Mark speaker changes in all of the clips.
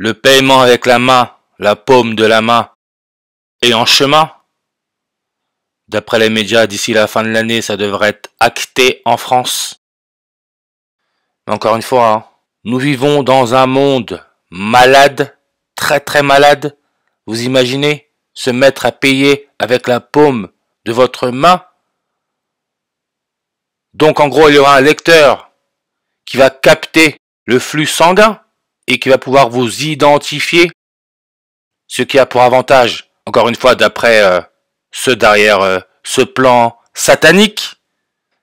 Speaker 1: le paiement avec la main, la paume de la main, est en chemin. D'après les médias, d'ici la fin de l'année, ça devrait être acté en France. Mais encore une fois, hein, nous vivons dans un monde malade, très très malade. Vous imaginez se mettre à payer avec la paume de votre main? Donc en gros, il y aura un lecteur qui va capter le flux sanguin et qui va pouvoir vous identifier, ce qui a pour avantage, encore une fois d'après ceux derrière ce plan satanique,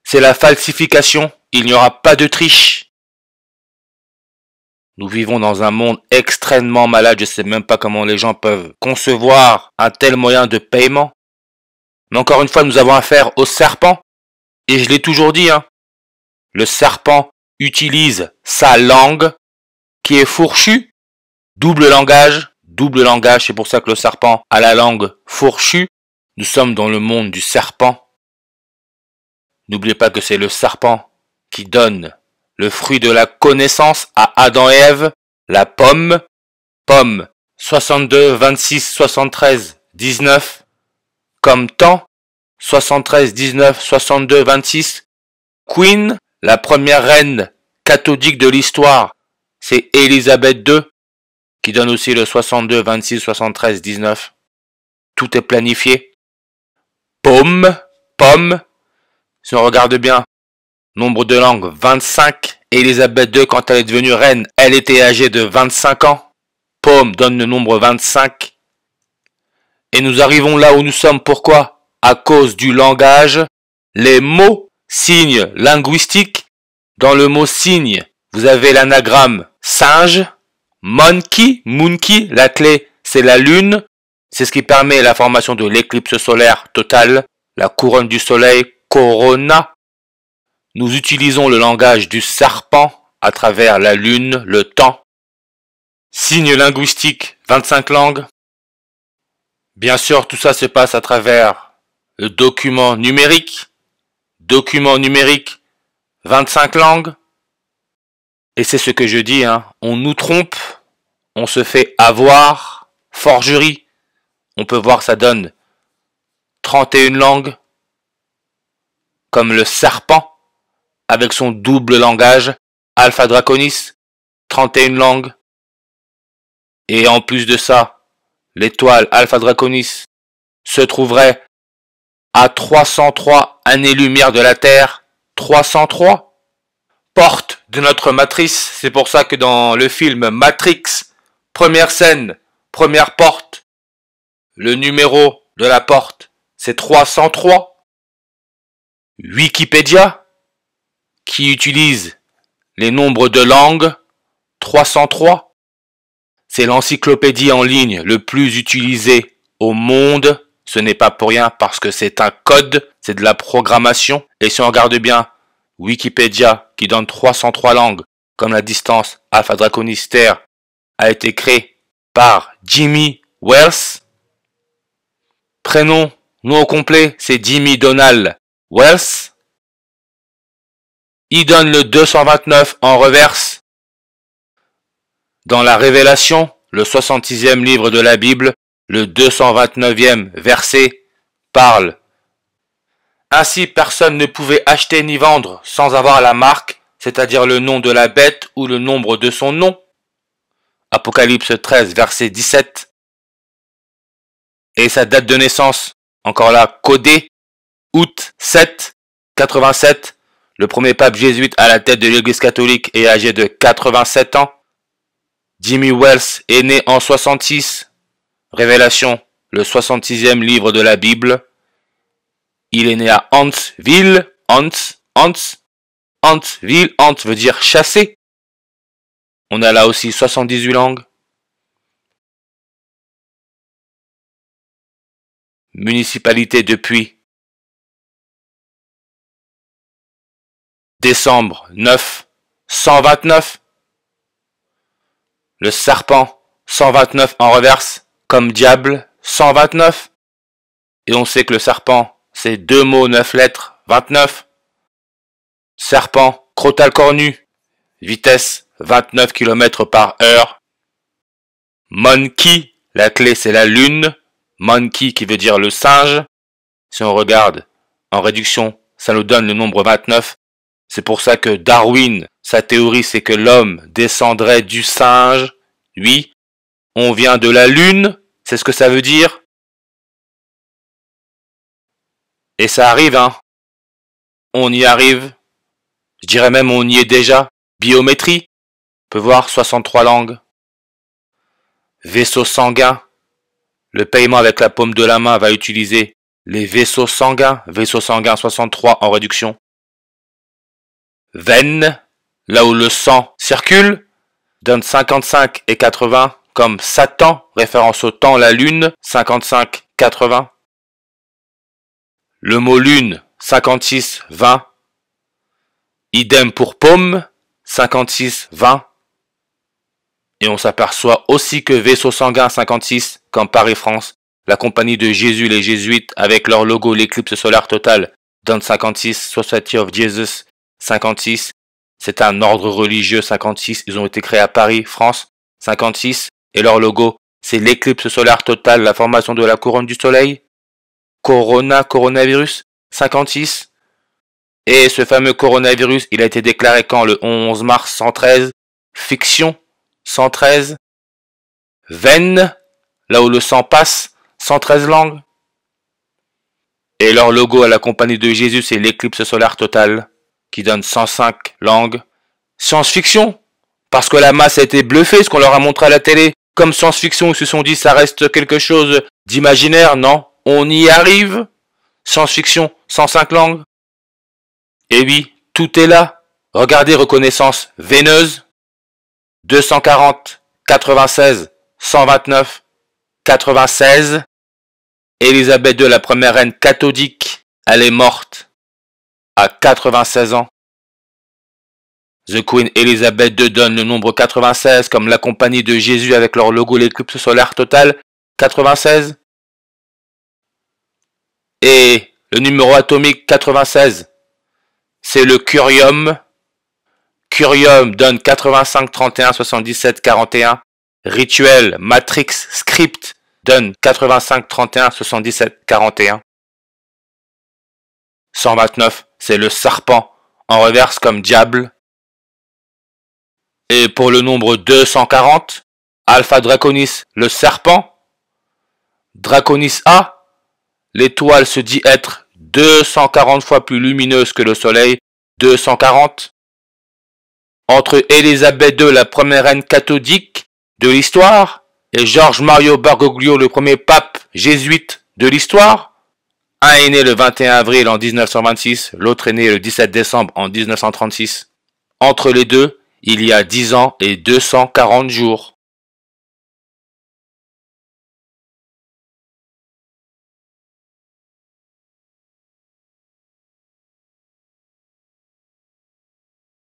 Speaker 1: c'est la falsification. Il n'y aura pas de triche. Nous vivons dans un monde extrêmement malade. Je ne sais même pas comment les gens peuvent concevoir un tel moyen de paiement. Mais encore une fois, nous avons affaire au serpent. Et je l'ai toujours dit, hein, le serpent utilise sa langue qui est fourchue. Double langage, c'est pour ça que le serpent a la langue fourchue. Nous sommes dans le monde du serpent. N'oubliez pas que c'est le serpent qui donne le fruit de la connaissance à Adam et Ève, la pomme. Pomme 62, 26, 73, 19. Comme temps, 73, 19, 62, 26. Queen, la première reine catholique de l'histoire, c'est Élisabeth II, qui donne aussi le 62, 26, 73, 19. Tout est planifié. Pomme, si on regarde bien, nombre de langues, 25. Élisabeth II, quand elle est devenue reine, elle était âgée de 25 ans. Pomme donne le nombre 25. Et nous arrivons là où nous sommes. Pourquoi? À cause du langage. Les mots, signes linguistiques. Dans le mot signe, vous avez l'anagramme singe, monkey, la clé c'est la lune. C'est ce qui permet la formation de l'éclipse solaire totale, la couronne du soleil, corona. Nous utilisons le langage du serpent à travers la lune, le temps. Signes linguistiques, 25 langues. Bien sûr, tout ça se passe à travers le document numérique. Document numérique, 25 langues. Et c'est ce que je dis, hein, on nous trompe, on se fait avoir, forgerie. On peut voir ça donne 31 langues, comme le serpent, avec son double langage, Alpha Draconis, 31 langues. Et en plus de ça, l'étoile Alpha Draconis se trouverait à 303 années-lumière de la Terre. 303 porte de notre matrice. C'est pour ça que dans le film Matrix, première scène, première porte, le numéro de la porte, c'est 303. Wikipédia, qui utilise les nombres de langues, 303. C'est l'encyclopédie en ligne le plus utilisé au monde. Ce n'est pas pour rien parce que c'est un code, c'est de la programmation. Et si on regarde bien, Wikipédia, qui donne 303 langues, comme la distance Alpha Draconis Terre, a été créé par Jimmy Wales. Prénom, nom au complet, c'est Jimmy Donald Wales. Il donne le 229 en reverse. Dans la Révélation, le 66e livre de la Bible, le 229e verset parle. Ainsi personne ne pouvait acheter ni vendre sans avoir la marque, c'est-à-dire le nom de la bête ou le nombre de son nom. Apocalypse 13, verset 17. Et sa date de naissance, encore là, codée, août 7, 87. Le premier pape jésuite à la tête de l'église catholique est âgé de 87 ans. Jimmy Wales est né en 66. Révélation, le 66e livre de la Bible. Il est né à Huntsville. Huntsville, Hunt veut dire chasser. On a là aussi 78 langues. Municipalité depuis décembre 9, 129. Le serpent, 129 en reverse, comme diable, 129. Et on sait que le serpent, c'est 2 mots, 9 lettres, 29. Serpent, crotal cornu, vitesse 29 km/h. Monkey, la clé c'est la lune. Monkey qui veut dire le singe. Si on regarde en réduction, ça nous donne le nombre 29. C'est pour ça que Darwin, sa théorie c'est que l'homme descendrait du singe. Oui, on vient de la lune, c'est ce que ça veut dire. Et ça arrive, hein. On y arrive. Je dirais même on y est déjà. Biométrie. On peut voir 63 langues. Vaisseau sanguin. Le paiement avec la paume de la main va utiliser les vaisseaux sanguins. Vaisseau sanguin 63 en réduction. Veine. Là où le sang circule. Donne 55 et 80 comme Satan. Référence au temps, la lune. 55, 80. Le mot lune. 56, 20. Idem pour paume. 56, 20. Et on s'aperçoit aussi que vaisseau sanguin 56, comme Paris-France, la compagnie de Jésus les Jésuites avec leur logo l'éclipse solaire totale, donne 56, Society of Jesus 56, c'est un ordre religieux 56, ils ont été créés à Paris, France 56, et leur logo c'est l'éclipse solaire totale, la formation de la couronne du soleil, coronavirus 56, et ce fameux coronavirus, il a été déclaré quand? Le 11 mars 113, fiction 113, veine, là où le sang passe, 113 langues. Et leur logo à la compagnie de Jésus, c'est l'éclipse solaire totale, qui donne 105 langues. Science-fiction, parce que la masse a été bluffée, ce qu'on leur a montré à la télé. Comme science-fiction, ils se sont dit, ça reste quelque chose d'imaginaire, non, on y arrive. Science-fiction, 105 langues. Et oui, tout est là. Regardez, reconnaissance veineuse. 240, 96, 129, 96. Élisabeth II, la première reine catholique, elle est morte à 96 ans. The Queen Elizabeth II donne le nombre 96 comme la compagnie de Jésus avec leur logo l'éclipse solaire totale, 96. Et le numéro atomique 96, c'est le curium. Curium donne 85, 31, 77, 41. Rituel, Matrix, Script donne 85, 31, 77, 41. 129, c'est le serpent, en reverse comme diable. Et pour le nombre 240, Alpha Draconis, le serpent. Draconis A, l'étoile se dit être 240 fois plus lumineuse que le soleil, 240. Entre Élisabeth II, la première reine catholique de l'histoire, et George Mario Bergoglio, le premier pape jésuite de l'histoire. Un est né le 21 avril en 1926, l'autre est né le 17 décembre en 1936. Entre les deux, il y a 10 ans et 240 jours.